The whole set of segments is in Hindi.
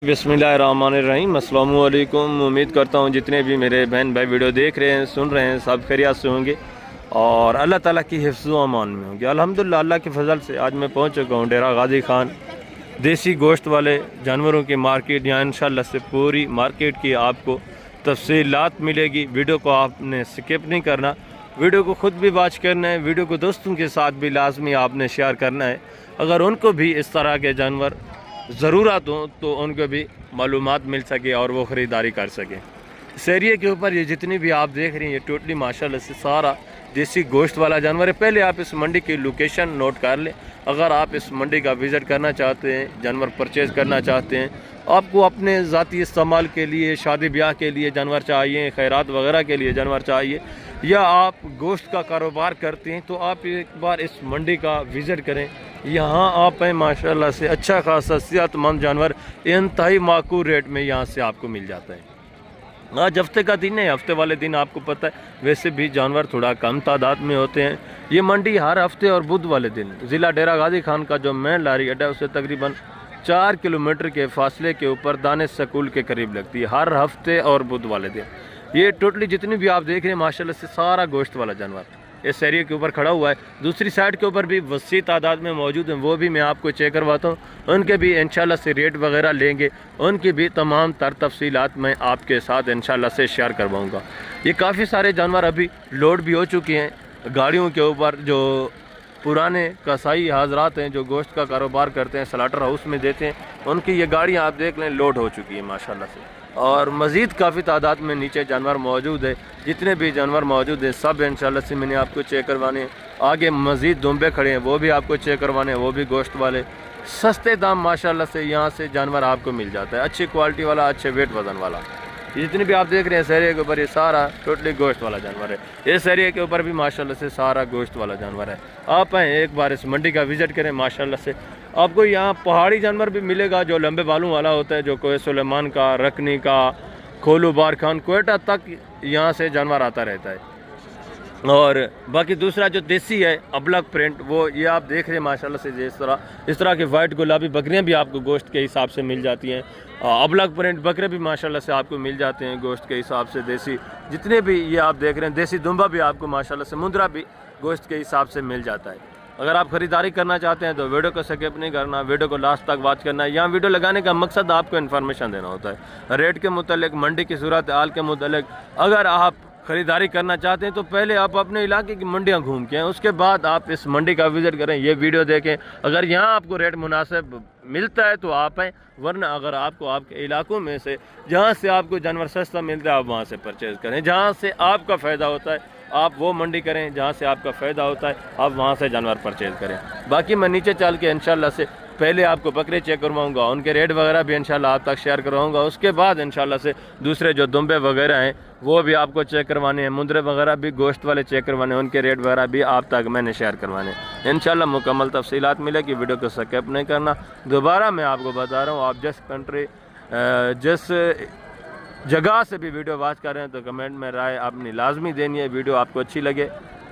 बिस्मिल्लाहिर्रहमानिर्रहीम। अस्सलामु अलैकुम। उम्मीद करता हूँ जितने भी मेरे बहन भाई वीडियो देख रहे हैं, सुन रहे हैं, सब खैरियत से होंगे और अल्लाह ताला की हिफ्ज़ व अमान में होंगे। अल्हम्दुलिल्लाह अल्लाह के फजल से आज मैं पहुँच चुका हूँ डेरा गाजी खान, देसी गोश्त वाले जानवरों की मार्केट। यहाँ इंशाल्लाह से पूरी मार्केट की आपको तफसीलात मिलेगी। वीडियो को आपने स्किप नहीं करना, वीडियो को ख़ुद भी वॉच करना है, वीडियो को दोस्तों के साथ भी लाजमी आपने शेयर करना है। अगर उनको भी इस तरह के जानवर ज़रूरत हो तो उनको भी मालूमात मिल सके और वो ख़रीदारी कर सकें। इस एरिए के ऊपर ये जितनी भी आप देख रही हैं, ये टोटली माशाल्लाह से सारा देसी गोश्त वाला जानवर है। पहले आप इस मंडी की लोकेशन नोट कर लें। अगर आप इस मंडी का विज़िट करना चाहते हैं, जानवर परचेज़ करना चाहते हैं, आपको अपने ज़ाती इस्तेमाल के लिए, शादी ब्याह के लिए जानवर चाहिए, खैरात वगैरह के लिए जानवर चाहिए, या आप गोश्त का कारोबार करते हैं, तो आप एक बार इस मंडी का विज़िट करें। यहाँ आप हैं माशाल्लाह से अच्छा खासा सेहतमंद जानवर इंतहाई माकूल रेट में यहाँ से आपको मिल जाता है। आज हफ्ते का दिन है, हफ्ते वाले दिन आपको पता है वैसे भी जानवर थोड़ा कम तादाद में होते हैं। ये मंडी हर हफ्ते और बुध वाले दिन ज़िला डेरा गाजी खान का जो मेन लारी अड्डा है उससे तकरीबन 4 किलोमीटर के फासले के ऊपर दानिश स्कूल के करीब लगती है, हर हफ्ते और बुध वाले दिन। ये टोटली जितनी भी आप देख रहे हैं माशाल्लाह से सारा गोश्त वाला जानवर इस एरिया के ऊपर खड़ा हुआ है। दूसरी साइड के ऊपर भी वसी तादाद में मौजूद हैं, वो भी मैं आपको चेक करवाता हूँ। उनके भी इंशाल्लाह से रेट वगैरह लेंगे, उनकी भी तमाम तर तफसीलात मैं आपके साथ इंशाल्लाह से शेयर करवाऊँगा। ये काफ़ी सारे जानवर अभी लोड भी हो चुके हैं गाड़ियों के ऊपर। जो पुराने कसाई हजरात हैं जो गोश्त का कारोबार करते हैं, स्लाटर हाउस में देते हैं, उनकी ये गाड़ियाँ आप देख लें लोड हो चुकी है माशाल्लाह से। और मज़ीद काफ़ी तादाद में नीचे जानवर मौजूद है। जितने भी जानवर मौजूद हैं सब इंशाल्लाह से मैंने आपको चेक करवाने हैं। आगे मज़ीद दुम्बे खड़े हैं, वो भी आपको चेक करवाने हैं, वो भी गोश्त वाले। सस्ते दाम माशाल्लाह से यहाँ से जानवर आपको मिल जाता है, अच्छी क्वालिटी वाला, अच्छे वेट वज़न वाला। जितने भी आप देख रहे हैं इस एरिया के ऊपर ये सारा टोटली गोश्त वाला जानवर है। इस एरिया के ऊपर भी माशाल्लाह से सारा गोश्त वाला जानवर है। आप आएँ एक बार इस मंडी का विज़िट करें। माशाल्लाह से आपको यहाँ पहाड़ी जानवर भी मिलेगा जो लंबे बालों वाला होता है, जो कोहे सुलेमान का, रकनी का, खोलू बार खान, कोयटा तक यहाँ से जानवर आता रहता है। और बाकी दूसरा जो देसी है अबलग प्रिंट, वो ये आप देख रहे हैं माशाल्लाह से इस तरह के वाइट गुलाबी बकरियां भी आपको गोश्त के हिसाब से मिल जाती हैं। अबलग प्रिंट बकरे भी माशाल्लाह से आपको मिल जाते हैं गोश्त के हिसाब से। देसी जितने भी ये आप देख रहे हैं, देसी दुम्बा भी आपको माशाल्लाह से, मुंद्रा भी गोश्त के हिसाब से मिल जाता है। अगर आप ख़रीदारी करना चाहते हैं तो वीडियो को स्किप नहीं करना, वीडियो को लास्ट तक वॉच करना है। यहाँ वीडियो लगाने का मकसद आपको इन्फॉर्मेशन देना होता है, रेट के मुतालिक, मंडी की सूरत हाल के मुतालिक। अगर आप ख़रीदारी करना चाहते हैं तो पहले आप अपने इलाके की मंडियाँ घूम के आएँ, उसके बाद आप इस मंडी का विज़िट करें, ये वीडियो देखें। अगर यहाँ आपको रेट मुनासिब मिलता है तो आप आएँ, वरना अगर आपको आपके इलाकों में से जहाँ से आपको जानवर सस्ता मिलता है आप वहाँ से परचेज़ करें। जहाँ से आपका फ़ायदा होता है आप वो मंडी करें, जहाँ से आपका फ़ायदा होता है आप वहाँ से जानवर परचेज़ करें। बाकी मैं नीचे चल के इंशाल्लाह से पहले आपको बकरे चेक करवाऊँगा, उनके रेट वगैरह भी इंशाल्लाह आप तक शेयर करवाऊँगा। उसके बाद इंशाल्लाह से दूसरे जो दुम्बे वगैरह हैं वो भी आपको चेक करवाने हैं, मुंद्रे वगैरह भी गोश्त वाले चेक करवाने हैं, उनके रेट वगैरह भी आप तक मैंने शेयर करवाने हैं। इंशाल्लाह मुकम्मल तफसीलात मिलेगी, वीडियो को स्किप नहीं करना। दोबारा मैं आपको बता रहा हूँ, आप जिस जगह से भी वीडियो वॉच कर रहे हैं तो कमेंट में राय अपनी लाजमी देनी है। वीडियो आपको अच्छी लगे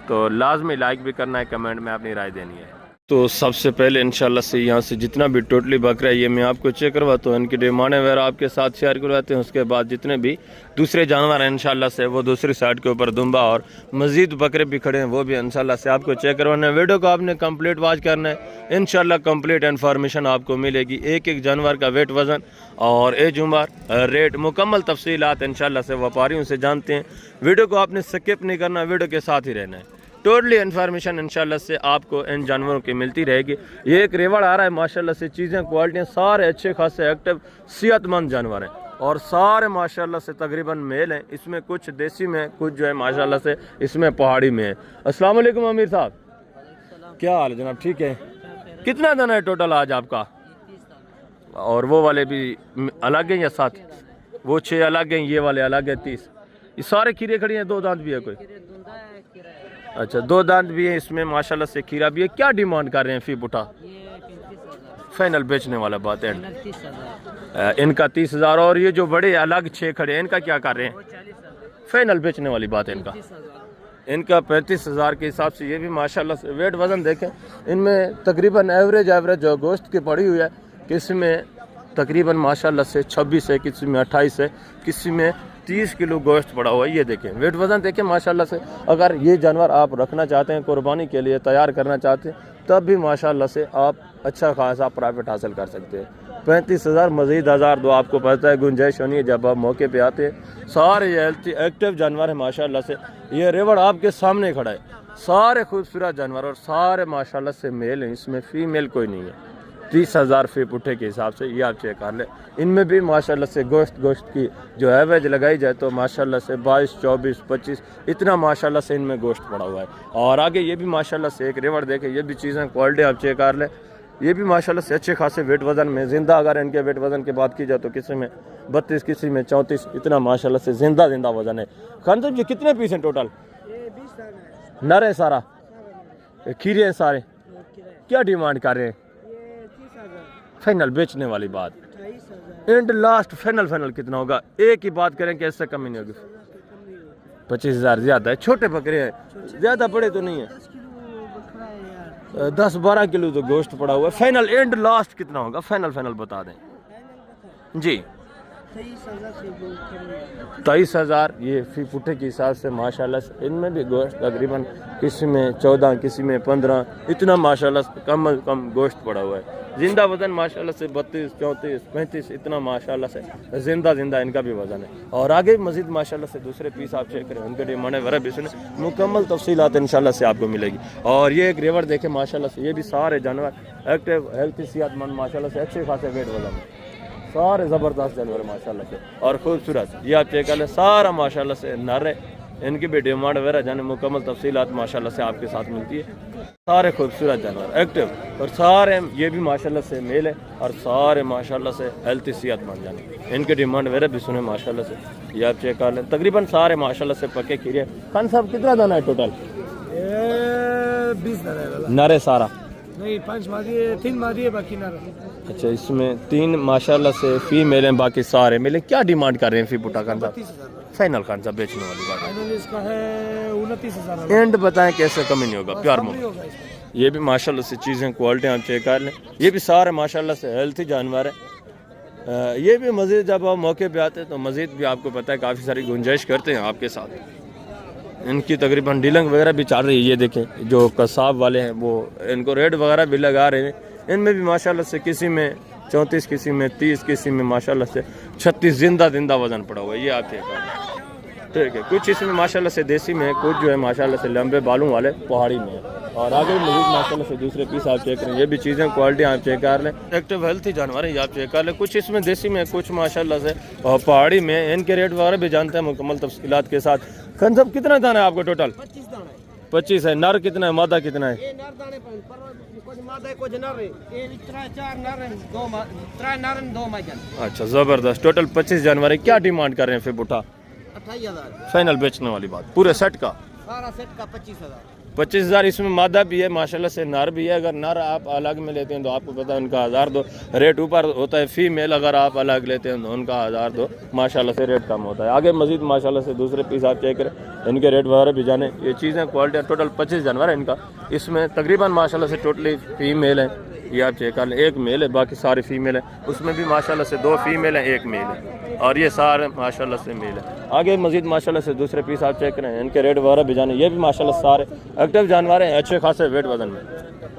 तो लाजमी लाइक भी करना है, कमेंट में अपनी राय देनी है। तो सबसे पहले इंशाल्लाह से यहाँ से जितना भी टोटली बकरा है ये मैं आपको चेक करवाता हूँ, इनकी डिमांड वगैरह आपके साथ शेयर करवाते हैं। उसके बाद जितने भी दूसरे जानवर हैं इंशाल्लाह से वो दूसरी साइड के ऊपर दुम्बा और मज़ीद बकरे भी खड़े हैं, वो भी इंशाल्लाह से आपको चेक करवाना है। वीडियो को आपने कंप्लीट वॉच करना है, इंशाल्लाह कंप्लीट इन्फॉर्मेशन आपको मिलेगी, एक एक जानवर का वेट वज़न और एज उम्र, रेट, मुकम्मल तफसीलात इंशाल्लाह से व्यापारियों से जानते हैं। वीडियो को आपने स्किप नहीं करना, वीडियो के साथ ही रहना है। टोटली इन्फॉर्मेशन इंशाल्लाह से आपको इन जानवरों की मिलती रहेगी। ये एक रेवड़ आ रहा है माशाल्लाह से, चीज़ें क्वालिटियाँ सारे अच्छे खासे एक्टिव सेहतमंद जानवर हैं और सारे माशाल्लाह से तकरीबन मेल हैं। इसमें कुछ देसी में, कुछ जो है माशाल्लाह से इसमें पहाड़ी में है। अस्सलाम वालेकुम अमीर साहब, क्या हाल है जनाब? ठीक है। कितना दाना है टोटल आज आपका? और वो वाले भी अलग हैं या साथ? वो 6 अलग हैं, ये वाले अलग है 30। ये सारे खीरे खड़ी हैं, 2 दांत भी है कोई? अच्छा, 2 दांत भी है इसमें माशाल्लाह से, खीरा भी है। क्या डिमांड कर रहे हैं फी बुटा? फाइनल बेचने वाला बात है, इनका 30,000। और ये जो बड़े अलग 6 खड़े हैं इनका क्या कर रहे हैं? फाइनल बेचने वाली बात है इनका 35,000 के हिसाब से। ये भी माशाल्लाह से वेट वज़न देखें, इनमें तकरीबन एवरेज जो गोश्त की पड़ी हुई है कि इसमें तकरीबन माशाल्लाह से 26 है, किसी में 28 है, किसी में 30 किलो गोश्त पड़ा हुआ है। ये देखें वेट वज़न देखें माशाल्लाह से। अगर ये जानवर आप रखना चाहते हैं, कुर्बानी के लिए तैयार करना चाहते हैं, तब भी माशाल्लाह से आप अच्छा खासा प्रॉफिट हासिल कर सकते हैं। 35,000 मज़ीद 1,000 दो, आपको पता है गुंजाइश होनी है जब आप मौके पे आते हैं। सारे हेल्थी एक्टिव जानवर है माशाल्लाह से। ये रेवड़ आपके सामने खड़ा है, सारे खूबसूरत जानवर और सारे माशाल्लाह से मेल हैं, इसमें फीमेल कोई नहीं है। 30,000 फी पुट्ठे के हिसाब से ये आप चेक कर लें। इनमें भी माशाल्लाह से गोश्त की जो एवरेज लगाई जाए तो माशाल्लाह से 22, 24, 25 इतना माशाल्लाह से इनमें गोश्त पड़ा हुआ है। और आगे ये भी माशाल्लाह से एक रेवड़ देखें, ये भी चीज़ें क्वालिटी आप चेक कर लें। ये भी माशाल्लाह से अच्छे खासे वेट वज़न में ज़िंदा, अगर इनके वेट वज़न की बात की जाए तो किसी में 32, किसी में 34 इतना माशाल्लाह से ज़िंदा वज़न है। खान साहब ये कितने पीस हैं टोटल? नर है सारा, खीरे हैं सारे। क्या डिमांड कर रहे हैं? फाइनल बेचने वाली बात, एंड लास्ट फाइनल कितना होगा? एक ही बात करें कि इससे कमी नहीं होगी। 25,000 ज़्यादा है, छोटे बकरे हैं, ज़्यादा बड़े तो नहीं है। 10-12 किलो तो गोश्त पड़ा हुआ है। फाइनल एंड लास्ट कितना होगा? फाइनल बता दें जी। 23,000 ये फी पुट्ठे के हिसाब से माशाल्लाह से। इनमें भी गोश्त तकरीबन किसी में 14, किसी में 15 इतना माशाल्लाह से कम गोश्त पड़ा हुआ है। जिंदा वज़न माशाल्लाह से 32, 34, 35 इतना माशाल्लाह से जिंदा इनका भी वज़न है। और आगे मज़ीद माशाल्लाह से दूसरे पीस आप चेक करें, उनके डिमांड वगैरह भी सुने, मुकम्मल तफसीलात इंशाल्लाह से आपको मिलेगी। और ये एक रेवड़ देखें माशाल्लाह से, ये भी सारे जानवर एक्टिव हेल्थी सेहतमंद माशाल्लाह से अच्छे खासे वेट वज़न है, सारे ज़बरदस्त जानवर माशाल्लाह से और खूबसूरत। ये आप चेक कर लें, सारा माशाल्लाह से नर है, इनकी भी डिमांड वगैरह जाने मुकम्मल तफसीलात माशाल्लाह से आपके साथ मिलती है। सारे खूबसूरत जानवर एक्टिव और सारे ये भी माशाल्लाह से मेल है और सारे माशाल्लाह से हेल्थी सेहतमंद जानवर। इनके डिमांड वगैरह भी सुने माशाल्लाह से, ये आप चेक कर लें। तकरीबन सारे माशाल्लाह से पक्के खीरे। खान साहब कितना दाना है टोटल? 20 दाना है। नर है सारा? नहीं, 5 मादी है, 3 मादी है, बाकी नर है। अच्छा, इसमें 3 माशाल्लाह से फीमेल हैं, बाकी सारे मेल। क्या डिमांड कर रहे हैं फी पुट्ठा खान साहब? 32,000 फाइनल खान साहब बेचने वाली बात फाइनल इसका है 29,000। एंड बताएं कैसे कमी नहीं होगा? प्यार मोहब्बत। ये भी माशाल्लाह से चीज़ें क्वालिटी आप चेक कर लें। ये भी सारे माशाल्लाह से हेल्थी जानवर है। ये भी मज़ीद जब आप मौके पे आते हैं तो मज़ीद भी आपको पता है काफ़ी सारी गुंजाइश करते हैं आपके साथ। इनकी तकरीबन डीलिंग वगैरह भी चल रही है। ये देखें जो कसाब वाले हैं वो इनको रेट वगैरह भी लगा रहे हैं। इनमें भी माशाल्लाह से किसी में 34, किसी में 30, किसी में माशाल्लाह से 36 जिंदा वज़न पड़ा हुआ है। ये आप चेक कर लें, ठीक है। कुछ इसमें माशाल्लाह से देसी में है, कुछ जो है माशाल्लाह से लंबे बालों वाले पहाड़ी में है। और आगे मज़ीद माशाल्लाह से दूसरे पीस आप चेक करें। ये भी चीज़ें क्वालिटी आप चेक कर लें, एक्टिव हेल्थी जानवर है, ये आप चेक कर लें। कुछ इसमें देसी में, कुछ माशाल्लाह से पहाड़ी में। इनके रेट वगैरह भी जानते हैं मुकम्मल तफसीलात के साथ। खान साहब कितना दाना है आपको टोटल? 25 दाना है। 25 है। नर कितना है, मादा कितना है? ये नर दाने कुछ मादा है, कुछ नर है। ये 4 नर हैं, 3 नर हैं, 2 मादा। अच्छा, ज़बरदस्त। टोटल 25 जानवर है। क्या डिमांड कर रहे हैं फिर बुढ़ा? 28,000 फाइनल बेचने वाली बात, पूरे सेट का? सारा सेट का 25,000। 25,000। इसमें मादा भी है माशाल्लाह से, नर भी है। अगर नर आप अलग में लेते हैं तो आपको पता है उनका 1,000 दो, रेट ऊपर होता है। फीमेल अगर आप अलग लेते हैं तो उनका 1,000 दो माशाल्लाह से रेट कम होता है। आगे मजीद माशाल्लाह से दूसरे पीस आप चेक करें, इनके रेट वगैरह भी जाने। ये चीज़ें क्वालिटी टोटल 25 जानवर है इनका। इसमें तकरीबन माशाल्लाह से टोटली फीमेल है, ये आप चेक कर लें। एक मेल है, बाकी सारे फीमेल है। उसमें भी माशाल्लाह से 2 फीमेल हैं, 1 मेल है। और ये सारे माशाल्लाह से मेल है। आगे मजीद माशाल्लाह से दूसरे पीस आप चेक करें, इनके रेट वगैरह भी जाने। ये भी माशाल्लाह सारे एक्टिव जानवर हैं, अच्छे खासे वेट वजन में।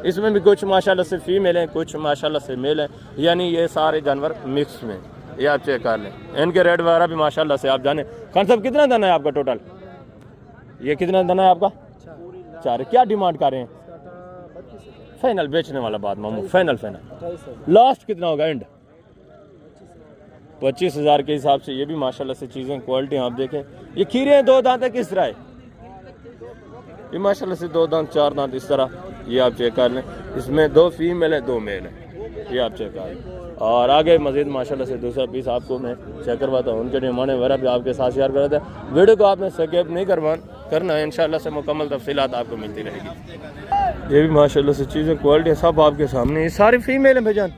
इसमें भी कुछ माशाल्लाह से फीमेल हैं, कुछ माशाल्लाह से मेल हैं, यानी ये सारे जानवर मिक्स में। ये आप चेक कर लें, इनके रेट वगैरह भी माशाल्लाह से आप जाने। खान साहब कितना दाना है आपका टोटल? ये कितना दाना है आपका? 4। क्या डिमांड कर रहे हैं? फाइनल बेचने वाला बात मामू, फाइनल लास्ट कितना होगा एंड? 25,000 के हिसाब से। ये भी माशाल्लाह से चीज़ें क्वालिटी आप देखें। ये खीरे हैं, 2 दांत है, किस तरह है? ये माशाल्लाह से 2 दांत 4 दांत इस तरह। ये आप चेक कर लें। इसमें 2 फीमेल है, 2 मेल है, ये आप चेक कर लें। और आगे मजीद माशाल्लाह से दूसरा पीस आपको मैं चेक करवाता हूँ। उनके डिमांड वगैरह भी आपके साथ शेयर करते हैं। वीडियो को आपने स्किप नहीं करना है, इंशाल्लाह से मुकम्मल तफसीलात आपको मिलती रहेगी। ये भी माशाल्लाह से चीज़ें क्वालिटी सब आपके सामने। ये सारी फीमेल है भाईजान?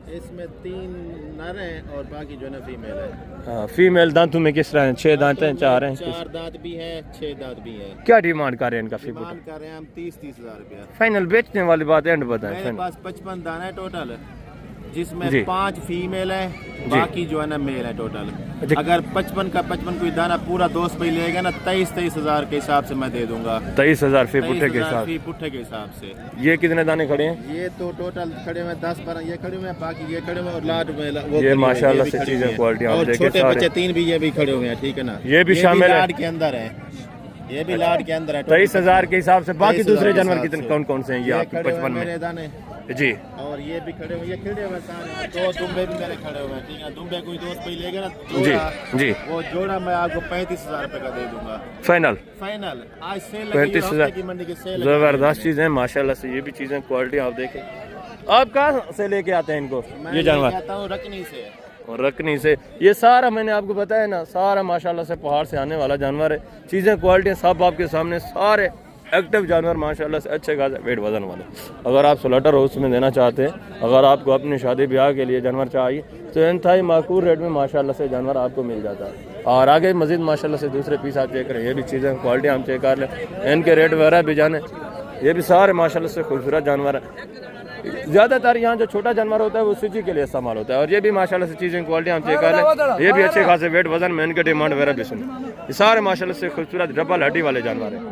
इसमें 3 नर हैं और बाकी जो है फीमेल है। हाँ, फीमेल दांतों में किस तरह हैं? 6 दांत हैं, 4 हैं? 4 दांत भी है, 6 दांत भी है। क्या डिमांड कर रहे हैं इनका? डिमांड कर रहे हैं हम 30,000 रुपया। फाइनल बेचने वाली बात एंड बताएं। मेरे पास 55 दाना है टोटल। जिसमें जी। 5 फीमेल है, बाकी जो है ना मेल है टोटल। अच्छा। अगर 55 का 55 कोई दाना पूरा 2 रुपये लेगा ना 23 हज़ार के हिसाब से मैं दे दूंगा। 23,000 फी पुट्ठे के 23,000 साथ। फी पुट्ठे के हिसाब से। ये कितने दाने खड़े हैं? ये तो टोटल खड़े हुए 10-12 ये खड़े हुए हैं, बाकी ये खड़े हुए हैं और लाट में वो ये खड़े हुए हैं, माशाल्लाह भी से खड़े चीज़ें हुए हैं। क्वालिटी आप और देखें छोटे सारे। बच्चे 3 भी ये भी खड़े हुए हैं, ठीक है ना। ये भी शामिल है। लाट के अंदर है, ये भी लाट के अंदर है। 23,000 के हिसाब से। बाकी 23,000 दूसरे के जानवर हिसाब कितने से। कौन कौन से हैं ये आपके खड़े हुए 55 मेरे में? दाने जी। और ये भी खड़े हुए, ये खड़े हुए सारे। 2 दुम्बे भी मेरे खड़े हुए हैं, ठीक है। दुम्बे कोई 2 रुपये लेगा ना जी जोड़ा, जी। वो जोड़ा मैं आपको 35,000 रुपये का दे दूंगा फाइनल फाइनल। आज सेल 35,000 की मंडी की सेल ज़बरदस्त चीज़ है माशाल्लाह से। ये भी चीज़ें क्वालिटी आप देखें। आप कहाँ से लेके आते हैं इनको ये जानवर? कहता हूँ रखनी से। और रखनी से। ये सारा मैंने आपको बताया ना, सारा माशाल्लाह से पहाड़ से आने वाला जानवर है। चीज़ें क्वालिटी सब आपके सामने, सारे एक्टिव जानवर माशाल्लाह से अच्छे खासे वेट वजन वाले। अगर आप स्लॉटर हाउस में देना चाहते हैं, अगर आपको अपनी शादी ब्याह के लिए जानवर चाहिए तो इंतहाई माकूल रेट में माशाल्लाह से जानवर आपको मिल जाता है। और आगे मजीद माशाल्लाह से दूसरे पीस आप चेक करें, ये भी चीज़ें क्वालिटी हम चेक कर लें, इनके रेट वगैरह भी जाने। ये भी सारे माशाल्लाह से खूबसूरत जानवर है। ज़्यादातर यहाँ जो छोटा जानवर होता है वो सिटी के लिए इस्तेमाल होता है। और ये भी माशाल्लाह से चीज़ें क्वालिटी हम चेक कर लें, ये भी अच्छे खासे वेट वजन में, इनके डिमांड वगैरह भी सुने। ये सारे माशाल्लाह से खूबसूरत डबल हड्डी वाले जानवर हैं,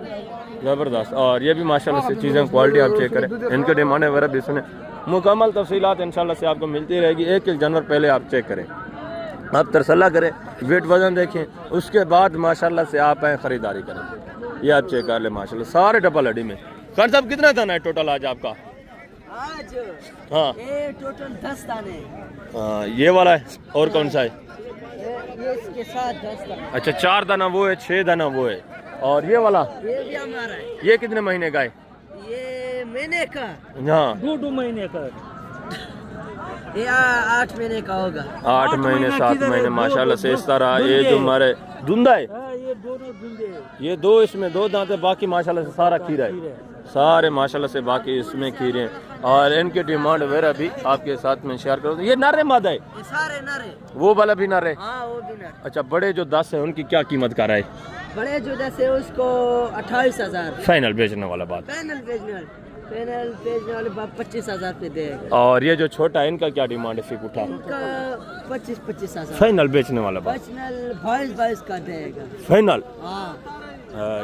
ज़बरदस्त। और ये भी माशाल्लाह से चीज़ें क्वालिटी आप चेक करें, इनके डिमांड वगैरह भी सुने। मुकम्मल तफसीलात इंशाल्लाह से आपको मिलती रहेगी। एक एक जानवर पहले आप चेक करें, आप तरसला करें, वेट वजन देखें, उसके बाद माशाल्लाह से आप आए ख़रीदारी करें। ये आप चेक कर लें माशाल्लाह सारे डबल हड्डी में। खान साहब कितना दाना है टोटल आज आपका? आज हाँ ये टोटल 10 दाने। हाँ, ये वाला है और कौन सा है? ये इसके साथ 10 दाने। अच्छा 4 दाना वो है, 6 दाना वो है। और ये वाला ये भी हमारा है। ये कितने महीने का है? ये महीने का हाँ 2 महीने का। ये 8 महीने का होगा। 8 महीने 7 महीने माशाल्लाह से इस तरह। ये जो हमारे धुंधा है, ये दोनों दूंगे। ये 2 इसमें 2 दांत है, बाकी माशाल्लाह से सारा खीरा है, सारे माशाल्लाह से बाकी इसमें खीरे हैं। और इनके डिमांड वगैरह भी आपके साथ में शेयर करो। ये नर है मादा है? ये सारे नर है। वो वाला भी नर है? हाँ वो भी नर। अच्छा बड़े जो 10 है उनकी क्या कीमत कर रहा है? बड़े जो जैसे उसको 28,000 फाइनल बेचने वाला बात। पैनल बेचने वाले 25,000 पे देगा। और ये जो छोटा है इनका क्या डिमांड है? फिर उठा उनका 25,000 फाइनल बेचने वाला बात। पर्सनल 22 का देगा फाइनल। हाँ।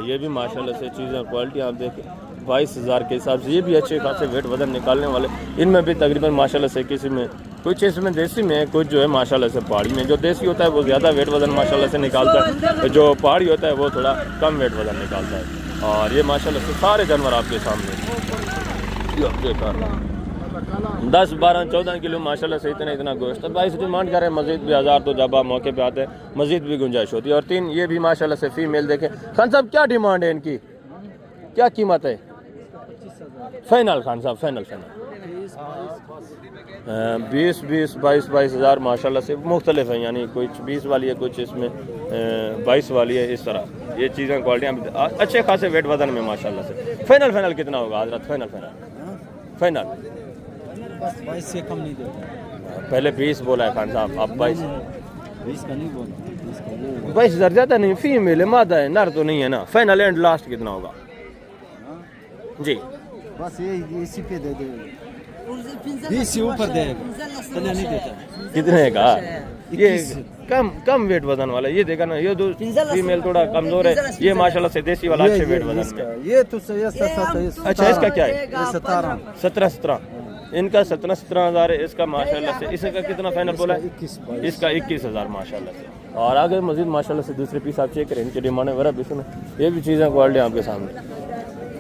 ये भी माशाल्लाह से चीज़ें क्वालिटी आप देखें 22,000 के हिसाब से। ये भी अच्छे खासे वेट वजन निकालने वाले। इनमें भी तकरीबन माशाल्लाह से किसी में कुछ इसमें देसी में है, कुछ जो है माशाल्लाह से पहाड़ी में। जो देसी होता है वो ज़्यादा वेट वजन माशाल्लाह से निकालता है, जो पहाड़ी होता है वो थोड़ा कम वेट वजन निकालता है। और ये माशाल्लाह से सारे जानवर आपके सामने 10, 12, 14 किलो माशाल्लाह से इतना गोश्त है। 22 डिमांड करें, मजीद भी 1000 तो जब आप मौके पे आते हैं मजीद भी गुंजाइश होती है। और 3 ये भी माशाल्लाह से फीमेल देखें। खान साहब क्या डिमांड है इनकी, क्या कीमत है? फाइनल खान साहब फाइनल 20, 22 हज़ार माशाल्लाह से मुख्तलिफ है, यानी कुछ 20 वाली है, कुछ इसमें 22 वाली है। इस तरह ये चीज़ें क्वालिटियाँ अच्छे खासे वेट वजन में माशाल्लाह से। फाइनल कितना होगा हजरत? फाइनल 22 से कम नहीं देता। पहले 20 बोला है खान साहब, अब 22 का नहीं बोला। 22,000 ज़्यादा नहीं, फीमेल है, मादा है, नर तो नहीं है ना। फाइनल एंड लास्ट कितना होगा जी? बस ये इसी पे दे दे, 20 से ऊपर देगा, पहले नहीं देता। कितने का? ये कम वेट वजन वाला, ये देखा ना, ये दो फीमेल थोड़ा कमजोर है, ये माशाल्लाह से देसी वाला अच्छे वेट वजन में। ये तो सही। अच्छा इसका क्या है? 17 इनका 17 हज़ार है, इसका माशाल्लाह से। इसका कितना फाइनल बोला है? इसका 21,000 माशाल्लाह से। और आगे मजीद माशाल्लाह से दूसरे पीस आप चेक करें, इनके डिमांड वगैरह भी सुने। ये भी चीज़ें क्वालिटी आपके सामने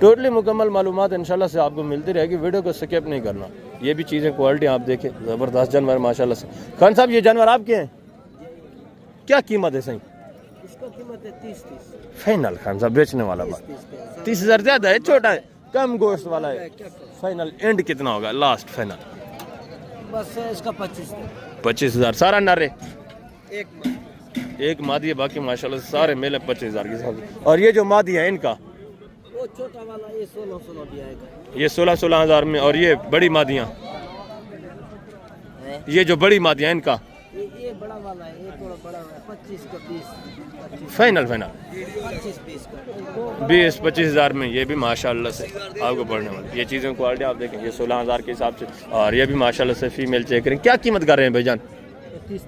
टोटली मुकम्मल मालूमात इंशाल्लाह से आपको मिलती रहेगी। वीडियो को स्किप नहीं करना। ये भी चीज़ें क्वालिटी आप देखें, ज़बरदस्त जानवर माशाल्लाह से। खान साहब ये जानवर आपके हैं, क्या कीमत है? सही इसका कीमत है 30। फाइनल खान साहब बेचने वाला बात 30,000 ज़्यादा है, छोटा है, कम गोश्त वाला है। फाइनल एंड कितना होगा लास्ट फाइनल? बस इसका 25,000 सारा नर है, एक मादी है, बाकी माशाल्लाह से सारे मेले 25,000 के साथ। और ये जो मादी है इनका, वो छोटा वाला ये 16 भी आएगा, ये 16 हज़ार में। और ये बड़ी मादियाँ, ये जो बड़ी मादियाँ इनका ये बड़ा वाला है, ये थोड़ा बड़ा है, 25 का 20 फाइनल फाइनल 25 का 20-25 हज़ार में ये भी माशाल्लाह से आपको पड़ने वाली। ये चीज़ें क्वालिटी आप देखें, ये 16 हज़ार के हिसाब से, और ये भी माशाल्लाह से फीमेल चेक करें। क्या कीमत कर रहे हैं भाईजान? 30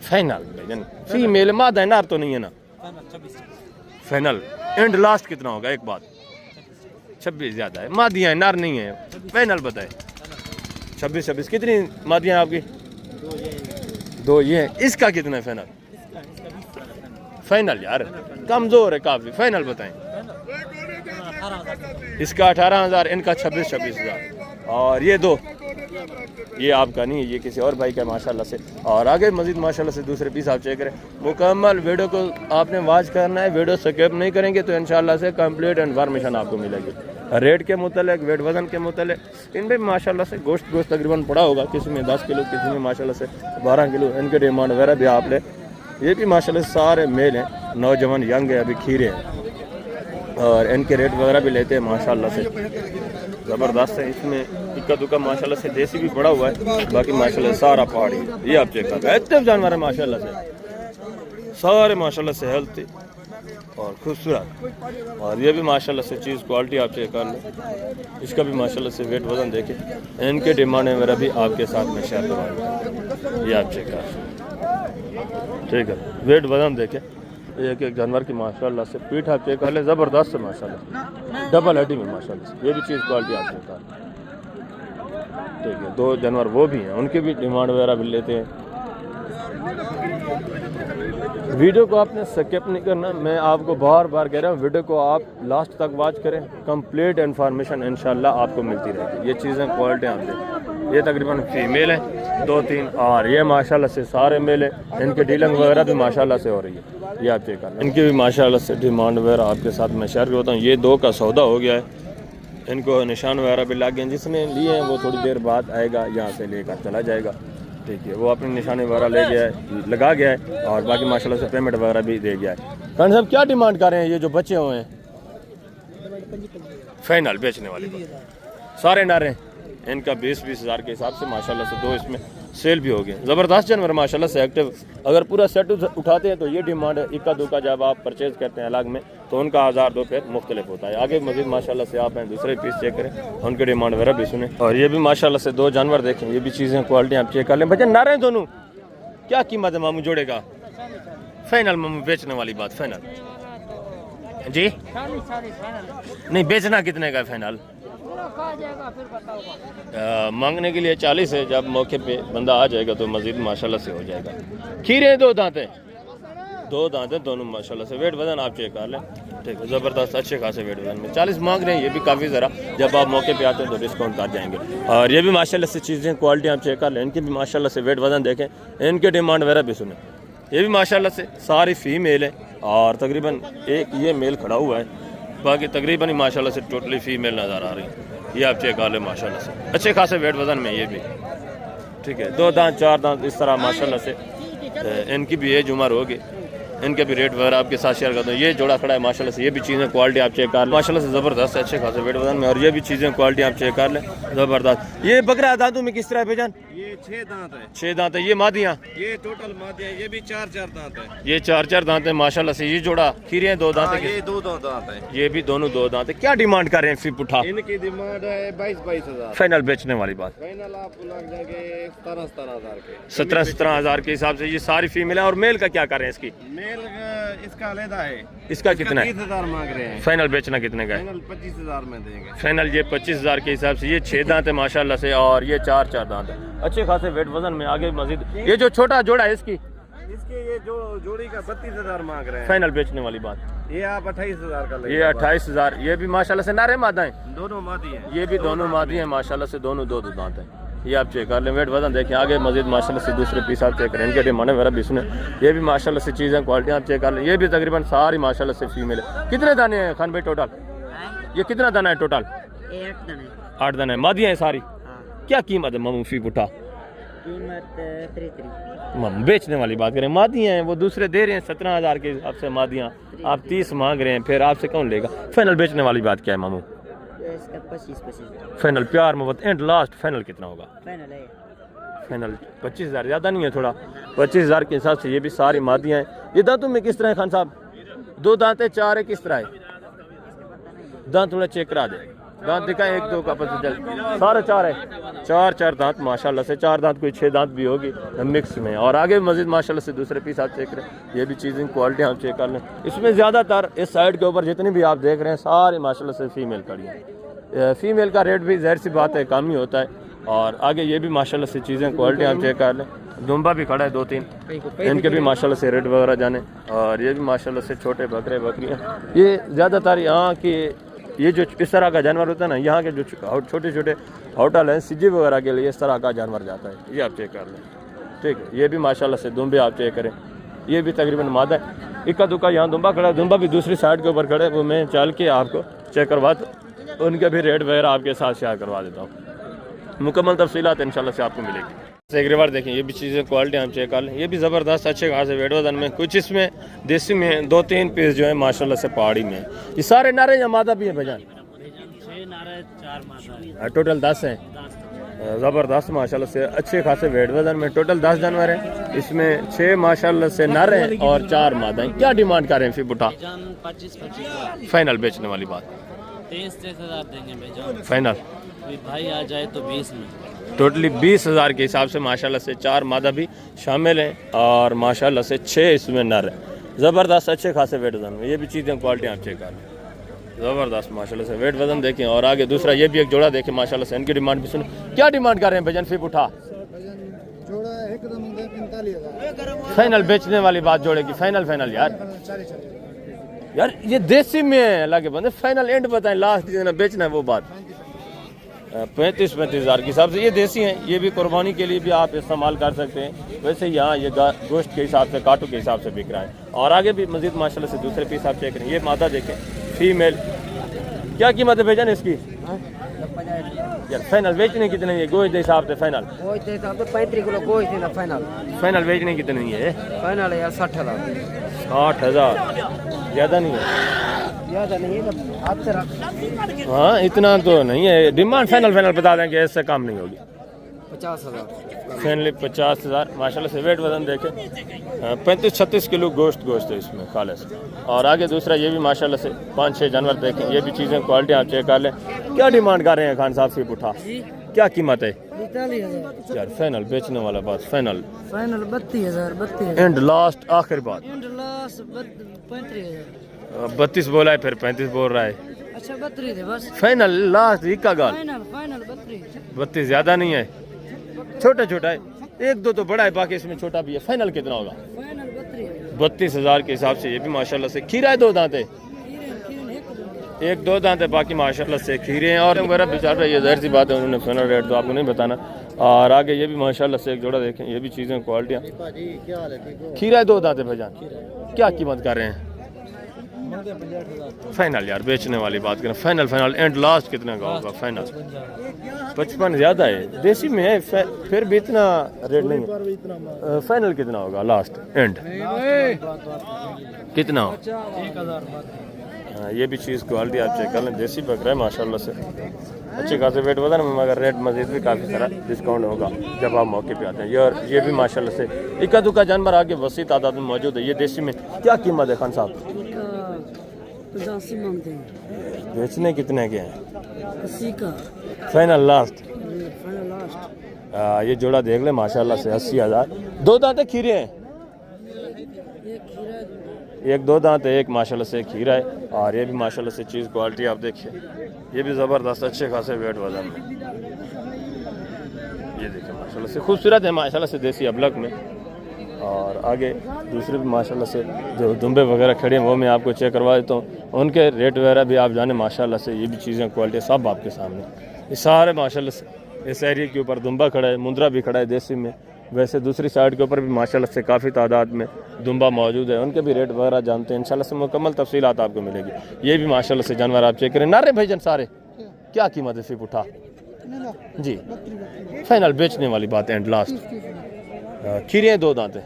फाइनल भाईजान फीमेल मादा है ना, आप तो नहीं है ना? 26 फाइनल एंड लास्ट कितना होगा? एक बात 26 ज़्यादा है, मादियाँ हैं नर नहीं है। फाइनल बताए 26। कितनी मादियाँ हैं आपकी? 2 ये हैं। इसका कितना है फाइनल? फाइनल यार कमज़ोर है काफ़ी, फाइनल बताएं। इसका 18,000, इनका 26 हज़ार। और ये 2 ये आपका नहीं, ये किसी और भाई का माशाल्लाह से। और आगे मजीद माशाल्लाह से दूसरे पीस आप चेक करें। मुकम्मल वीडियो को आपने वॉच करना है, वीडियो स्किप नहीं करेंगे तो इंशाल्लाह से कंप्लीट इन्फॉर्मेशन आपको मिलेगी। रेट के मुतल्लिक, वेट वज़न के मुतल्लिक। इनमें माशाल्लाह से गोश्त तकरीबन पड़ा होगा, किसी में 10 किलो, किसी में माशाल्लाह से 12 किलो। इनके डिमांड वगैरह भी आप ले। ये भी माशाल्लाह से सारे मेल हैं, नौजवान यंग है, अभी खीरे हैं। और इनके रेट वगैरह भी लेते हैं माशाल्लाह से, ज़बरदस्त है। इसमें इक्का दुक्का माशाल्लाह से देसी भी पड़ा हुआ है, बाकी माशाल्लाह सारा पहाड़ी। ये आप चेक कर, इतने जानवर है माशाल्लाह से, सारे माशाल्लाह से हेल्थी और खूबसूरत। और ये भी माशाल्लाह से चीज़ क्वालिटी आप चेक कर लें। इसका भी माशाल्लाह से वेट वज़न देखें, इनके डिमांड वगैरह भी आपके साथ में शेयर करवाएंगे। ये आप चेक कर, ठीक है, वेट वज़न देखें एक एक जानवर की माशाल्लाह से। पीठ आप चेक कर लें, ज़बरदस्त है माशाल्लाह, डबल हड्डी में माशाल्लाह से। ये भी चीज़ क्वालिटी आप चेक कर लें, ठीक है। 2 जानवर वो भी हैं, उनके भी डिमांड वगैरह भी लेते हैं। वीडियो को आपने स्किप नहीं करना, मैं आपको बार बार कह रहा हूँ, वीडियो को आप लास्ट तक वॉच करें, कंप्लीट इन्फॉर्मेशन इंशाल्लाह आपको मिलती रहेगी। ये चीज़ें क्वालिटी आप देखें, ये तकरीबन फीमेल हैं 2-3, और ये माशाल्लाह से सारे मेल हैं। इनकी डीलिंग वगैरह भी माशाल्लाह से हो रही है, ये आप चेक करना। इनकी भी माशाल्लाह से डिमांड वगैरह आपके साथ मैं शेयर करता हूँ। ये 2 का सौदा हो गया है, इनको निशान वगैरह भी लग गए। जिसने लिए हैं वो थोड़ी देर बाद आएगा, यहाँ से लेकर चला जाएगा, ठीक है। वो अपने निशाने वगैरह ले गया है, लगा गया है, और बाकी माशाल्लाह से पेमेंट वगैरह भी दे गया है। खान साहब क्या डिमांड कर रहे हैं ये जो बच्चे हुए हैं? फाइनल बेचने वाली बात, सारे नारे हैं। इनका 20-20 हज़ार के हिसाब से माशाल्लाह से 2 इसमें सेल भी हो गए। ज़बरदस्त जानवर माशाल्लाह से एक्टिव। अगर पूरा सेट उठाते हैं तो ये डिमांड है। इक्का दुक्का जब आप परचेज़ करते हैं अलग में तो उनका 1000-2 फिर मुख्तलिफ होता है। आगे मजीद माशाल्लाह से आप हैं, दूसरे पीस चेक करें, उनके डिमांड वगैरह भी सुने। और ये भी माशाल्लाह से 2 जानवर देखें, ये भी चीज़ें क्वालिटी आप चेक कर लें। भजन नारे दोनों क्या कीमत है मामू जोड़े का? फाइनल मामू बेचने वाली बात, फाइनल जी नहीं, बेचना कितने का फाइनल? मांगने के लिए 40 है, जब मौके पे बंदा आ जाएगा तो मजीद माशाल्लाह से हो जाएगा। खीरे 2 दांत हैं, 2 दांत हैं दोनों माशाल्लाह से। वेट वजन आप चेक कर लें, ठीक है, ज़बरदस्त अच्छे खासे वेट वजन में 40 मांग रहे हैं। ये भी काफ़ी ज़रा, जब आप मौके पे आते हैं तो डिस्काउंट कर जाएंगे। और ये भी माशाल्लाह से चीज़ें क्वालिटी आप चेक कर लें, इनकी भी माशाल्लाह से वेट वजन देखें, इनके डिमांड वगैरह भी सुने। ये भी माशाल्लाह से सारी फीमेल है, और तकरीबन एक ये मेल खड़ा हुआ है, बाकी तकरीबन ही माशाल्लाह से टोटली फीमेल नज़र आ रही है। ये आप चेक कर लें माशाल्लाह से, अच्छे खासे वेट वजन में ये भी, ठीक है। 2 दांत 4 दांत इस तरह माशाल्लाह से। इनकी भी एज उम्र होगी, इनके भी रेट वगैरह आपके साथ शेयर करता हूँ। ये जोड़ा खड़ा है माशाल्लाह से। ये भी चीज़ें क्वालिटी आप चेक कर लें, माशाल्लाह से ज़बरदस्त है, अच्छे खासे वेट वजन में। और ये भी चीज़ें क्वालिटी आप चेक कर लें, ज़बरदस्त। ये बकरा दांतों में किस तरह है बेजान? ये 6 दांत है। 6 दांत है। ये मादियाँ? ये टोटल मादिया, ये भी 4-4 दांत है। ये 4-4 दांत है माशाल्लाह से। ये जोड़ा खीरे 2 दांत है, ये 2 दांत है। ये भी दोनों 2 दांत है। क्या डिमांड कर रहे हैं फिर पुठा? इनकी डिमांड है 22-22 हज़ार। फाइनल बेचने वाली बात, फाइनल आपको लग जाएंगे 17-17 हज़ार के। 17-17 हज़ार के हिसाब से। ये सारी फीमेल है। और मेल का क्या कर रहे हैं इसकी? मेल इसका अलग है। इसका कितना है? 30,000 मांग रहे हैं। फाइनल बेचना कितने का है? फाइनल 25,000 में देंगे। फाइनल ये 25,000 के हिसाब से। ये 6 दांत है माशाल्लाह से, और ये 4-4 दांत है, अच्छे खासे वेट वजन में। आगे मजीद ये जो छोटा जोड़ा है इसकी, ये जो जोड़ी का 32,000 मांग रहे हैं। फाइनल बेचने वाली बात। ये आप 28,000 का ले। ये 28,000। ये भी माशाल्लाह से नारे मादा है, दोनों मादी हैं। ये भी दोनों मादी हैं माशाल्लाह से, दोनों 2 दांत हैं। ये आप चेक कर लें, वेट वजन देखें। आगे मजीद माशाल्लाह से दूसरे पीस आप चेक करें, इनके डिमांड वगैरह भी सुने। ये भी माशाल्लाह से चीज़ें क्वालिटी आप चेक कर लें। ये भी तकरीबन सारी माशाल्लाह से फीमेल है। कितने दाने हैं खान भाई टोटल? ये कितना दाना है टोटल? 8 दाने। मादियाँ हैं सारी। क्या कीमत है मामू फी पुठा? कीमत बेचने वाली बात करें, मादियाँ हैं वो दूसरे दे रहे हैं 17,000 के हिसाब से मादियाँ, आप 30 मांग रहे हैं, फिर आपसे कौन लेगा? फाइनल बेचने वाली बात क्या है मामू? इसका 25 फाइनल प्यार मोहब्बत एंड लास्ट फाइनल कितना होगा? फाइनल 25,000 ज़्यादा नहीं है थोड़ा, 25,000 के हिसाब से ये भी सारी मादियाँ हैं। ये दांतों में किस तरह है खान साहब? 2 दांत है, 4 है, किस तरह है? दांत थोड़ा चेक करा दे, दांत दिखाएं, 1 2 का पता चल, सारे 4 है, 4 दांत माशाल्लाह से, 4 दांत कोई 6 दांत भी होगी मिक्स में। और आगे मजीद माशाल्लाह से दूसरे पीस आप चेक करें, ये भी चीज़ें क्वालिटी आप चेक कर लें। इसमें ज़्यादातर इस साइड के ऊपर जितनी भी आप देख रहे हैं सारे माशाल्लाह से फीमेल खड़ी हैं। फीमेल का रेट भी ज़ाहिर सी बात है कम ही होता है। और आगे ये भी माशाल्लाह से चीज़ें क्वालिटी आप चेक कर लें। दुम्बा भी खड़ा है 2-3, इनके भी माशाल्लाह से रेट वगैरह जाने। और ये भी माशाल्लाह से छोटे बकरे बकरियाँ, ये ज़्यादातर यहाँ की ये जो इस तरह का जानवर होता है ना, यहाँ के जो छोटे छोटे होटल हैं सिजी वगैरह के लिए इस तरह का जानवर जाता है, ये आप चेक कर लें। ठीक है, ये भी माशाल्लाह से दुम्बे आप चेक करें, ये भी तकरीबन मादा है। इक्का दुक्का यहाँ दुम्बा खड़ा है, दुम्बा भी दूसरी साइड के ऊपर खड़े, वो मैं चल के आपको चेक करवा तो उनके भी रेट वगैरह आपके साथ शेयर करवा देता हूँ। मुकम्मल तफसीलात इंशाल्लाह से आपको मिलेगी। एक रिवार देखें, ये भी चीज़ें क्वालिटी हम चेक कर लें, ये भी ज़बरदस्त अच्छे खासे वेट वजन में, कुछ इसमें देसी में 2-3 पीस जो है माशाल्लाह से पहाड़ी में। ये सारे नारे या मादा भी है भाईजान? 6 नारे 4 मादा, टोटल 10 हैं। ज़बरदस्त माशाल्लाह से अच्छे खासे वेट वजन में, टोटल 10 जानवर हैं, इसमें 6 माशाल्लाह से नर हैं और 4 मादा हैं। क्या डिमांड कर रहे हैं फिर बुटा? 25 फाइनल बेचने वाली बात? 23,000 देंगे भाईजान। फाइनल भाई आ जाए तो 20 में। टोटली 20,000 के हिसाब से माशाल्लाह से 4 मादा भी शामिल हैं और माशाल्लाह से 6 इसमें नर हैं। ज़बरदस्त अच्छे खासे वेट वजन में, ये भी चीज़ें क्वालिटी आप चेक कर लें, ज़बरदस्त माशाल्लाह से वेट वजन देखें। और आगे दूसरा ये भी एक जोड़ा देखें माशाल्लाह से, इनकी डिमांड भी सुने। क्या डिमांड कर रहे हैं भजन? फिर उठा फाइनल बेचने वाली बात जोड़े की, फाइनल यार ये देसी में है लागे बंदे, फाइनल एंड बताएं, लास्ट बेचना है वो बात। 35,000 के हिसाब से ये देसी हैं, ये भी कुर्बानी के लिए भी आप इस्तेमाल कर सकते हैं। वैसे यहाँ ये गोश्त के हिसाब से, काटू के हिसाब से बिक रहा है। और आगे भी मजीद माशाल्लाह से दूसरे पीस आप चेक करें, ये मादा देखें फीमेल, क्या कीमत है भैजान इसकी? यार फाइनल बेचने कितने है गोश्त के हिसाब से? फाइनल 35 किलो गोश्त देना फाइनल। फाइनल बेचने कितने है? फाइनल यार 60,000। 60,000 ज़्यादा नहीं है? ज़्यादा नहीं है, आपसे रख। हाँ इतना तो नहीं है डिमांड, फाइनल बता दें कि इससे कम नहीं होगी। 50,000 फाइनली 50,000 माशाल्लाह से। वेट वजन देखें 35-36 किलो गोश्त है इसमें खालिस। और आगे दूसरा ये भी माशाल्लाह से 5-6 जानवर देखें, ये भी चीज़ें क्वालिटी आप चेक कर लें। क्या डिमांड कर रहे हैं खान साहब? फिर उठा क्या कीमत है? 42,000 यार फाइनल बेचने वाला बात, फाइनल 32,000 एंड लास्ट आखिरी बात। 35,000 32 बोला है, फिर 35 बोल रहा है। अच्छा 32 है बस, फाइनल लास्ट एक का गाल। फाइनल 32 ज़्यादा नहीं है, छोटा है, 1-2 तो बड़ा है, बाकी इसमें छोटा भी है। फाइनल कितना होगा? फाइनल 32,000 के हिसाब से। ये भी माशाल्लाह से खीरा है, 2 दांत है, 1-2 दांत है, बाकी माशाल्लाह से खीरे हैं। और वगैरह बेचार रहा है, ये ज़ाहिर सी बात है, उन्होंने फाइनल रेट तो आपको नहीं बताना। और आगे ये भी माशाल्लाह से एक जोड़ा देखें, ये भी चीज़ें क्वालिटियाँ। खीरा है, 2 दांत है भाईजान, क्या कीमत कर रहे हैं? फाइनल यार बेचने वाली बात करें, फाइनल एंड लास्ट कितने का होगा? फाइनल 55 ज़्यादा है, देसी में है, फिर भी इतना रेट नहीं है। फाइनल कितना होगा लास्ट एंड कितना? 1,000। ये भी चीज़ क्वालिटी आप चेक कर लें, देसी बकरा है माशाल्लाह से, अच्छे खासे वेट वजन में, मगर रेट मजीद भी काफ़ी सारा डिस्काउंट होगा जब आप मौके पे आते हैं। ये भी माशाल्लाह से इक्का दुक्का जानवर आगे वसी तादाद में मौजूद है। ये देसी में क्या कीमत है खान साहब? 85 मांगते हैं। बेचने कितने के हैं? 80 का फाइनल लास्ट। Final last. ये जोड़ा देख ले माशाल्लाह से 80,000। 2 दांत है, खीरे हैं, एक 2 दांत है, एक माशाल्लाह से खीरा है। और ये भी माशाल्लाह से चीज़ क्वालिटी आप देखिए, ये भी ज़बरदस्त अच्छे खासे वेट वजन में। ये देखिए माशाल्लाह से खूबसूरत है माशाल्लाह से, देसी अबलक में। और आगे दूसरे भी माशाल्लाह से जो दुम्बे वगैरह खड़े हैं वो मैं आपको चेक करवा देता हूँ, उनके रेट वगैरह भी आप जाने माशाल्लाह से। ये भी चीज़ें क्वालिटी सब आपके सामने, ये सारे माशाल्लाह से। इस एरिया के ऊपर दुम्बा खड़ा है, मुंद्रा भी खड़ा है देसी में। वैसे दूसरी साइड के ऊपर भी माशाल्लाह से काफ़ी तादाद में दुम्बा मौजूद है, उनके भी रेट वगैरह जानते हैं इंशाल्लाह से, मुकम्मल तफसीलात आपको मिलेगी। ये भी माशाल्लाह से जानवर आप चेक करें, नारे भाईजान सारे क्या कीमत है? सिर्फ उठा जी, फाइनल बेचने वाली बात है एंड लास्ट। खीरे 2 दांत हैं,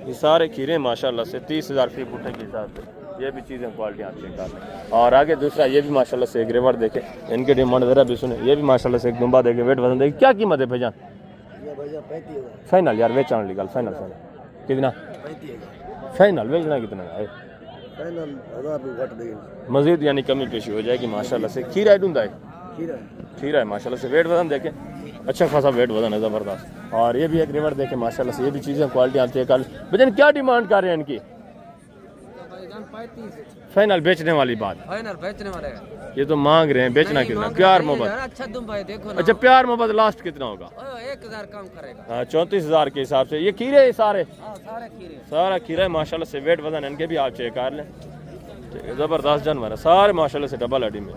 ये सारे खीरे माशाल्लाह से 30,000 फी पुट्ठे के हिसाब से। ये भी चीज़ें क्वालिटी आप चेक कर लें। और आगे दूसरा ये भी माशाल्लाह से एक रेवर देखें, इनके डिमांड ज़रा भी सुने। ये भी माशाल्लाह से एक दुम्बा देखे, वेट वजन देखे, क्या कीमत है भाईजान? फाइनल यार बेचने वाली गल फाइनल फाइनल कितना फाइनल बेचना कितना है मजीद यानी कमी पेशी हो जाएगी माशाल्लाह से। खीरा ढूंढा है खीरा है माशाल्लाह से। वेट वजन देखें अच्छा खासा वेट वजन है ज़बरदस्त। और ये भी एक रिवर देखें माशाल्लाह से। ये भी चीज़ें क्वालिटी आती है। कल भजन क्या डिमांड कर रहे हैं इनकी? फाइनल बेचने वाली बात फाइनल बेचने वाले ये तो मांग रहे हैं बेचना कितना? प्यार मोहब्बत अच्छा तुम भाई देखो अच्छा प्यार मोहब्बत लास्ट कितना होगा? 1000 कम करेगा। हाँ 34,000 के हिसाब से। ये खीरे सारे सारे खीरे सारा खीरा है माशाल्लाह से। वेट वजन इनके भी आप चेक कर लें। ठीक है ज़बरदस्त जानवर है सारे माशाल्लाह से डबल हड्डी में।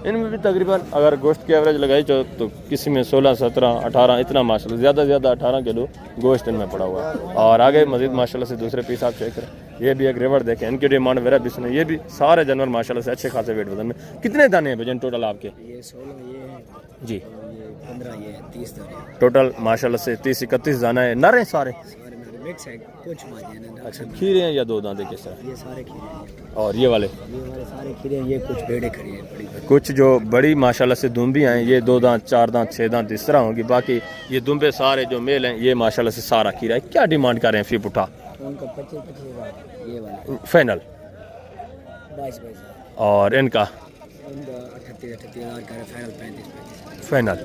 इनमें भी तकरीबन अगर गोश्त की एवरेज लगाई तो किसी में 16, 17, 18 इतना माशाल्लाह ज़्यादा से ज़्यादा 18 किलो गोश्त इनमें पड़ा हुआ है। और आगे मजीद माशाल्लाह से दूसरे पीस आप चेक करें। ये भी एक रिवर देखें इनकी डिमांड वेरा बिस्ने। ये भी सारे जानवर माशाल्लाह से अच्छे खासे वेट वजन में। कितने दाने हैं भजन टोटल आपके? ये 16 ये है जी ये 15 ये है 30 दाने टोटल माशाल्लाह से 30-31 दाना है। नर हैं सारे? सारे मेरे मिक्स है कुछ मादे हैं। अच्छा खीरे हैं या दो दांते किस तरह? ये सारे खीरे हैं और ये वाले सारे खीरे हैं। ये कुछ भेड़े खड़ी है बड़ी कुछ जो बड़ी माशाल्लाह से दुम्बी हैं ये 2 दांत 4 दांत 6 दांत इस तरह होंगी। बाकी ये दुम्बे सारे जो मेल हैं ये माशाल्लाह से सारा खीरा है। क्या डिमांड कर रहे हैं फी पुठा? उनका 25,000 ये वाला फाइनल 22,000 और इनका उनका 38,000 का फाइनल 35,000 फाइनल।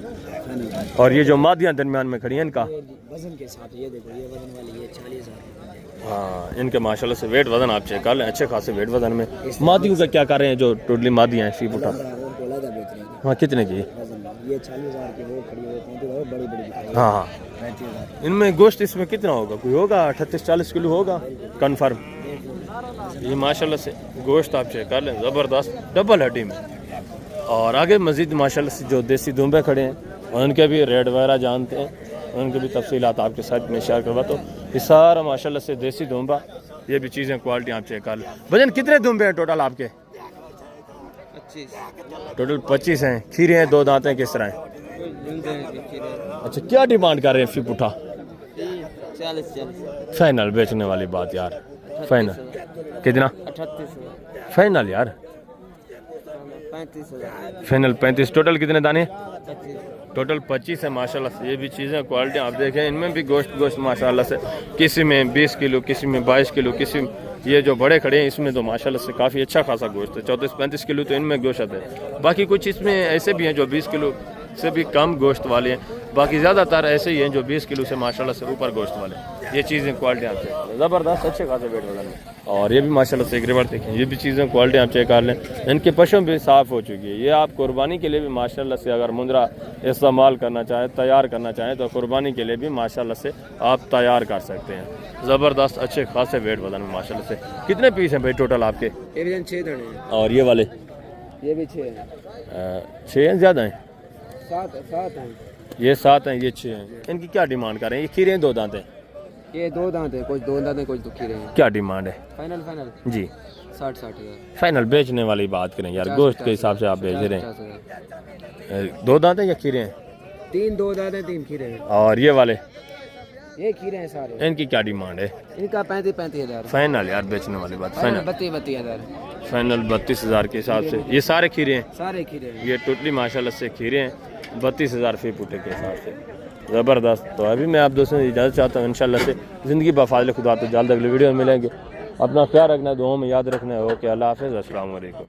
और ये जो मादियाँ दरमियान में खड़ी हैं इनका वजन के साथ ये देखो ये वजन वाली ये 40,000। हाँ इनके माशाल्लाह से वेट वजन आप चेक कर लें अच्छे खासे वेट वजन में। मादियों का क्या कर रहे हैं जो टोटली मादियाँ हैं फी पुठा? उनको अलग बेच रहे हैं हाँ कितने की? वजन ये 40,000 की वो खड़ी है 35,000 बड़ी बड़ी हाँ हाँ 35,000 इनमें गोश्त इसमें कितना होगा? कोई होगा 38-40 किलो होगा कन्फर्म। ये माशाल्लाह से गोश्त आप चेक कर लें ज़बरदस्त डबल हड्डी में। और आगे मज़ीद माशाल्लाह से जो देसी दुम्बे खड़े हैं उनके भी रेट वगैरह जानते हैं उनकी भी तफसीलात आपके साथ में शेयर करवाता हूँ। ये सारा माशाल्लाह से देसी दुम्बा ये भी चीज़ें क्वालिटी आप चेक कर लें। भजन कितने दुम्बे हैं टोटल आपके? 25 टोटल 25 हैं। खीरे हैं 2 दांत हैं किस तरह हैं? अच्छा क्या डिमांड कर रहे हैं फी पुठा? 40 फाइनल बेचने वाली बात यार फाइनल कितना? 38,000 फाइनल यार 35,000 फाइनल 35। टोटल कितने दाने? 25 टोटल 25 है माशाल्लाह से। ये भी चीज़ें क्वालिटी आप देखें इनमें भी गोश्त माशाल्लाह से किसी में 20 किलो किसी में 22 किलो किसी में ये जो बड़े खड़े हैं इसमें तो माशाल्लाह से काफ़ी अच्छा खासा गोश्त है। 34-35 किलो तो इनमें गोश्त है। बाकी कुछ इसमें ऐसे भी हैं जो 20 किलो से भी कम गोश्त वाले हैं। बाकी ज़्यादातर ऐसे ही हैं जो 20 किलो से माशाल्लाह से ऊपर गोश्त वाले हैं। ये चीज़ें क्वालिटी आप चेक ज़बरदस्त अच्छे खासे वेट वजन में। और ये भी माशाल्लाह से एक रिवर देखें ये भी चीज़ें क्वालिटी आप चेक कर लें। इनके पशु भी साफ़ हो चुकी है। ये आप कुर्बानी के लिए भी माशाल्लाह से अगर मुंद्रा इस्तेमाल करना चाहें तैयार करना चाहें तो कुर्बानी के लिए भी माशाल्लाह से आप तैयार कर सकते हैं। ज़बरदस्त अच्छे खासे वेट वजन में माशाल्लाह से। कितने पीस हैं भाई टोटल आपके? ये 6 दाने हैं और ये वाले ये भी 6 हैं 6 हैं ज़्यादा हैं? 7 हैं ये 7 हैं ये 6 हैं। इनकी क्या डिमांड कर रहे हैं? ये खीरे हैं 2 दांत हैं? ये 2 दांत है कुछ 2 दांत है कुछ दुखी रहे हैं। क्या डिमांड है? फाइनल जी 60,000 फाइनल बेचने वाली बात करें यार गोश्त के हिसाब से आप बेच रहे हैं। 2 दांत हैं या खीरे हैं? 3 2 दांत है 3 खीरे हैं। और ये वाले ये खीरे हैं सारे। इनकी क्या डिमांड है? इनका 35,000 फाइनल यार बेचने वाली बात फाइनल 32,000 फाइनल 32,000 के हिसाब से। ये सारे खीरे हैं? सारे खीरे हैं। ये टोटली माशाल्लाह से खीरे हैं 32,000 फी पुटे के हिसाब से। ज़बरदस्त। तो अभी मैं आप दोस्तों से इजाज़त चाहता हूँ इंशाल्लाह से ज़िंदगी बफाज़िल खुदा। तो जल्द अगली वीडियो में मिलेंगे। अपना ख्याल रखना है दुआओं में याद रखना है। ओके अल्लाह हाफ़िज़ अस्सलाम वालेकुम।